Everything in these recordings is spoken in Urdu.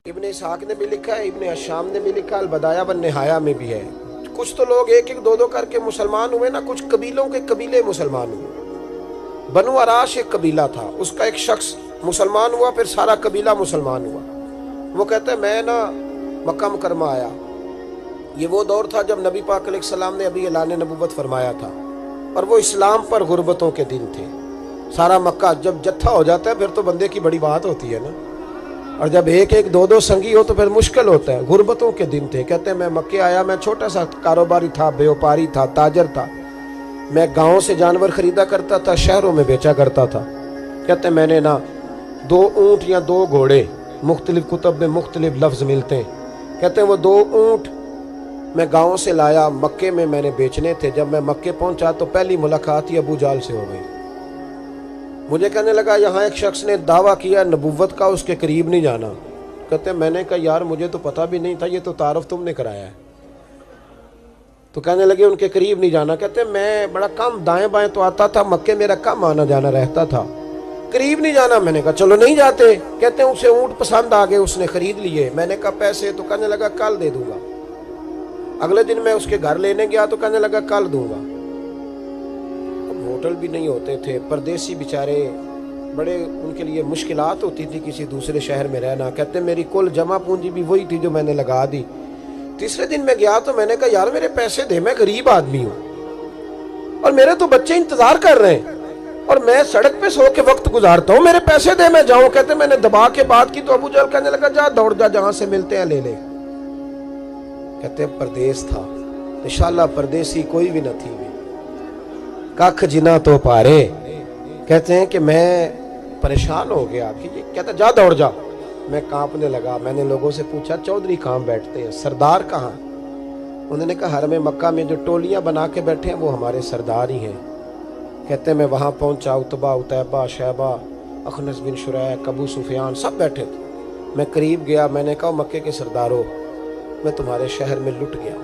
ابن اسحاق نے بھی لکھا ہے، ابن اشام نے بھی لکھا، البدایہ والنہایہ میں بھی ہے۔ کچھ تو لوگ ایک ایک دو دو کر کے مسلمان ہوئے نا، کچھ قبیلوں کے قبیلے مسلمان ہوئے۔ بنو عراش ایک قبیلہ تھا، اس کا ایک شخص مسلمان ہوا، پھر سارا قبیلہ مسلمان ہوا۔ وہ کہتا ہے میں نا مکہ مکرمہ آیا، یہ وہ دور تھا جب نبی پاک علیہ السلام نے ابھی اعلان نبوت فرمایا تھا، اور وہ اسلام پر غربتوں کے دن تھے۔ سارا مکہ جب جتھا ہو جاتا ہے پھر تو بندے کی بڑی بات ہوتی ہے نا، اور جب ایک ایک دو دو سنگی ہو تو پھر مشکل ہوتا ہے۔ غربتوں کے دن تھے۔ کہتے ہیں میں مکے آیا، میں چھوٹا سا کاروباری تھا، بیوپاری تھا، تاجر تھا، میں گاؤں سے جانور خریدا کرتا تھا، شہروں میں بیچا کرتا تھا۔ کہتے ہیں میں نے نا 2 اونٹ یا 2 گھوڑے، مختلف کتب میں مختلف لفظ ملتے ہیں، کہتے ہیں وہ 2 اونٹ میں گاؤں سے لایا، مکے میں نے بیچنے تھے۔ جب میں مکے پہنچا تو پہلی ملاقات ہی ابو جہل سے ہو گئی۔ مجھے کہنے لگا یہاں ایک شخص نے دعویٰ کیا نبوت کا، اس کے قریب نہیں جانا۔ کہتے ہیں میں نے کہا یار مجھے تو پتہ بھی نہیں تھا، یہ تو تعارف تم نے کرایا ہے۔ تو کہنے لگے ان کے قریب نہیں جانا۔ کہتے ہیں میں بڑا کم دائیں بائیں تو آتا تھا، مکے میرا کم آنا جانا رہتا تھا، قریب نہیں جانا۔ میں نے کہا چلو نہیں جاتے۔ کہتے ہیں اسے اونٹ پسند آ گئے، اس نے خرید لیے۔ میں نے کہا پیسے؟ تو کہنے لگا کل دے دوں گا۔ اگلے دن میں اس کے گھر لینے گیا تو کہنے لگا کل دوں گا۔ ہوٹل بھی نہیں ہوتے تھے، پردیسی بیچارے، بڑے ان کے لیے مشکلات ہوتی تھی کسی دوسرے شہر میں رہنا۔ کہتے ہیں میری کل جمع پونجی بھی وہی تھی جو میں نے لگا دی۔ تیسرے دن میں گیا تو میں نے کہا یار میرے پیسے دے، میں غریب آدمی ہوں اور میرے تو بچے انتظار کر رہے ہیں اور میں سڑک پہ سو کے وقت گزارتا ہوں، میرے پیسے دے میں جاؤں۔ کہتے ہیں میں نے دبا کے بات کی تو ابو جہل کہنے لگا جا دوڑ جا، جہاں سے ملتے ہیں لے لے۔ کہتے ہیں پردیس تھا، انشاءاللہ پردیسی کوئی بھی نہ تھی بھی ککھ جنا تو پارے۔ کہتے ہیں کہ میں پریشان ہو گیا کہ یہ کہتا جا دوڑ جا۔ میں کانپنے لگا۔ میں نے لوگوں سے پوچھا چودھری کہاں بیٹھتے ہیں، سردار کہاں؟ انہوں نے کہا حرم مکہ میں جو ٹولیاں بنا کے بیٹھے ہیں وہ ہمارے سردار ہی ہیں۔ کہتے ہیں میں وہاں پہنچا، عتبہ، عتیبہ، شیبہ، اخنس بن شریح، ابو سفیان سب بیٹھے تھے۔ میں قریب گیا، میں نے کہا مکے کے سردارو میں تمہارے شہر میں لٹ گیا،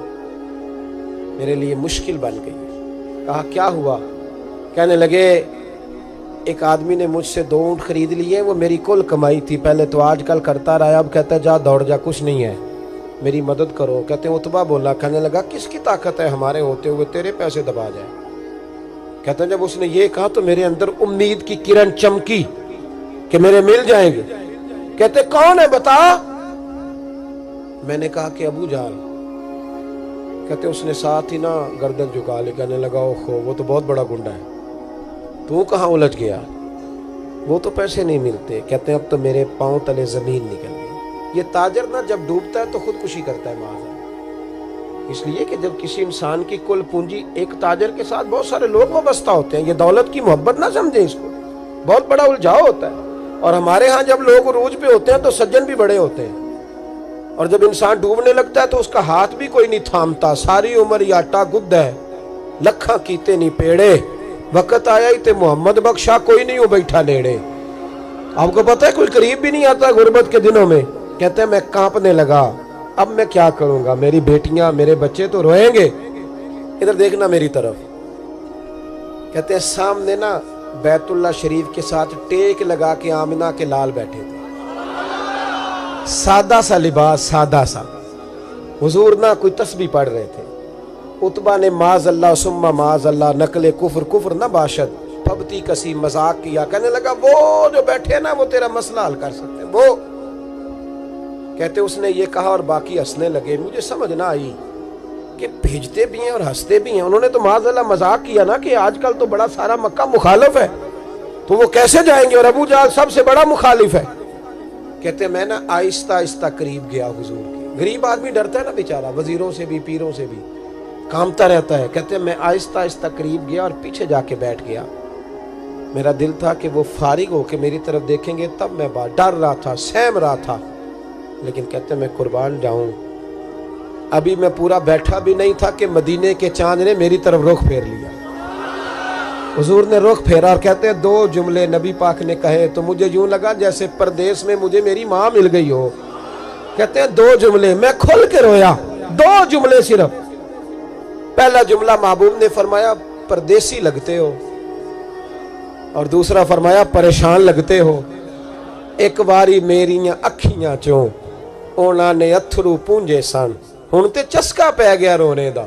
میرے لیے مشکل بن گئی۔ کہا کیا ہوا؟ کہنے لگے ایک آدمی نے مجھ سے 2 اونٹ خرید لیے، وہ میری کل کمائی تھی، پہلے تو آج کل کرتا رہا، اب کہتا ہے جا دوڑ جا، کچھ نہیں ہے، میری مدد کرو۔ کہتے ہیں عتبہ بولا، کہنے لگا کس کی طاقت ہے ہمارے ہوتے ہوئے تیرے پیسے دبا جائے؟ کہتے ہیں جب اس نے یہ کہا تو میرے اندر امید کی کرن چمکی کہ میرے مل جائیں گے۔ کہتے کون ہے بتا؟ میں نے کہا کہ ابو جہل۔ کہتے اس نے ساتھ ہی نا گردن جھکا لی، کہنے لگا اوہو وہ تو بہت بڑا گنڈا ہے، تو کہاں الجھ گیا؟ وہ تو پیسے نہیں ملتے۔ کہتے ہیں اب تو میرے پاؤں تلے زمین نکل گئی۔ یہ تاجر نا جب ڈوبتا ہے تو خودکشی کرتا ہے معاذ، اس لیے کہ جب کسی انسان کی کل پونجی، ایک تاجر کے ساتھ بہت سارے لوگ وابستہ ہوتے ہیں، یہ دولت کی محبت نہ سمجھیں، اس کو بہت بڑا الجھاؤ ہوتا ہے۔ اور ہمارے ہاں جب لوگ عروج پہ ہوتے ہیں تو سجن بھی بڑے ہوتے ہیں، اور جب انسان ڈوبنے لگتا ہے تو اس کا ہاتھ بھی کوئی نہیں تھامتا۔ ساری عمر یہ آٹا گد ہے، لکھاں کیتے نہیں پیڑے، وقت آیا ہی تے محمد بخشا کوئی نہیں ہو بیٹھا نیڑے۔ آپ کو پتہ ہے کوئی قریب بھی نہیں آتا غربت کے دنوں میں۔ کہتے ہیں میں کانپنے لگا، اب میں کیا کروں گا، میری بیٹیاں میرے بچے تو روئیں گے۔ ادھر دیکھنا میری طرف۔ کہتے ہیں سامنے نا بیت اللہ شریف کے ساتھ ٹیک لگا کے آمنہ کے لال بیٹھے تھے، سادہ سا لباس، سادہ سا۔ حضور نہ کوئی تسبیح پڑھ رہے تھے۔ عتبہ نے معاذ اللہ ثم معاذ اللہ، نقل کفر نہ باشد، پھبتی کسی مذاق کیا۔ کہنے لگا وہ جو بیٹھے نا وہ تیرا مسئلہ حل کر سکتے ہیں وہ۔ کہتے اس نے یہ کہا اور باقی ہنسنے لگے۔ مجھے سمجھ نہ آئی کہ بھیجتے بھی ہیں اور ہنستے بھی ہیں۔ انہوں نے تو معاذ اللہ مذاق کیا نا کہ آج کل تو بڑا سارا مکہ مخالف ہے، تو وہ کیسے جائیں گے، اور ابو جہل سب سے بڑا مخالف ہے۔ کہتے میں نا آہستہ آہستہ قریب گیا حضور کے۔ غریب آدمی ڈرتا ہے نا بیچارہ، وزیروں سے بھی پیروں سے بھی کامتا رہتا ہے۔ کہتے میں آہستہ آہستہ قریب گیا اور پیچھے جا کے بیٹھ گیا۔ میرا دل تھا کہ وہ فارغ ہو کے میری طرف دیکھیں گے، تب میں ڈر رہا تھا، سہم رہا تھا، لیکن کہتے میں قربان جاؤں ابھی میں پورا بیٹھا بھی نہیں تھا کہ مدینے کے چاند نے میری طرف رخ پھیر لیا۔ حضور نے رخ پھیرا اور کہتے ہیں 2 جملے نبی پاک نے کہے تو مجھے یوں لگا جیسے پردیس میں مجھے میری ماں مل گئی ہو۔ کہتے ہیں 2 جملے، میں کھل کے رویا، 2 جملے صرف۔ پہلا جملہ محبوب نے فرمایا پردیسی لگتے ہو، اور دوسرا فرمایا پریشان لگتے ہو۔ ایک باری میریاں اکھیاں چوں ਉਹਨਾਂ ਨੇ ਅਥਰੂ ਪੂੰਝੇ ਸਨ। ਹੁਣ ਤੇ ਚਸਕਾ ਪੈ ਗਿਆ ਰੋਣੇ ਦਾ,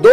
2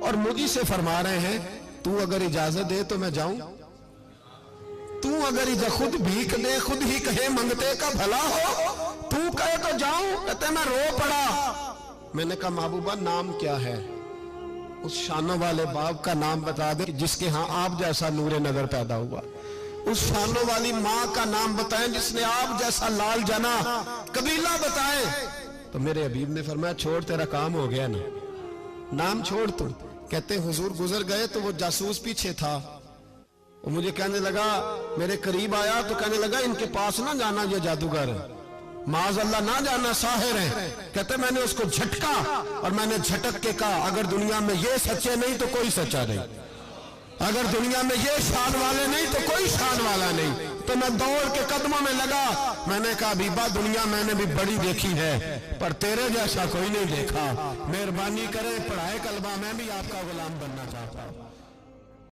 اور مجھے سے فرما رہے ہیں تو اگر اجازت دے تو میں جاؤں, تو اگر خود بھیک دے, خود ہی کہے منگتے کا بھلا ہو, تو کہے تو جاؤں. کہتے میں رو پڑا. میں نے کہا محبوبہ نام کیا ہے؟ اس شانوں والے باپ کا نام بتا دے جس کے ہاں آپ جیسا نور نظر پیدا ہوا. اس شانوں والی ماں کا نام بتائیں جس نے آپ جیسا لال جنا. قبیلہ بتائیں. تو میرے حبیب نے فرمایا چھوڑ, تیرا کام ہو گیا نا, نام چھوڑ تو. کہتے حضور گزر گئے تو وہ جاسوس پیچھے تھا, وہ مجھے کہنے لگا, میرے قریب آیا تو کہنے لگا ان کے پاس نہ جانا, یہ جادوگر معاذ اللہ نہ جانا, ساحر ہے. کہتے میں نے اس کو جھٹکا اور میں نے جھٹک کے کہا اگر دنیا میں یہ سچے نہیں تو کوئی سچا نہیں, اگر دنیا میں یہ شان والے نہیں تو کوئی شان والا نہیں. تو میں دوڑ کے قدموں میں لگا. میں نے کہا حبیبہ دنیا میں نے بھی بڑی دیکھی ہے پر تیرے جیسا کوئی نہیں دیکھا, مہربانی کرے پڑھائے کلمہ, میں بھی آپ کا غلام بننا چاہتا ہوں.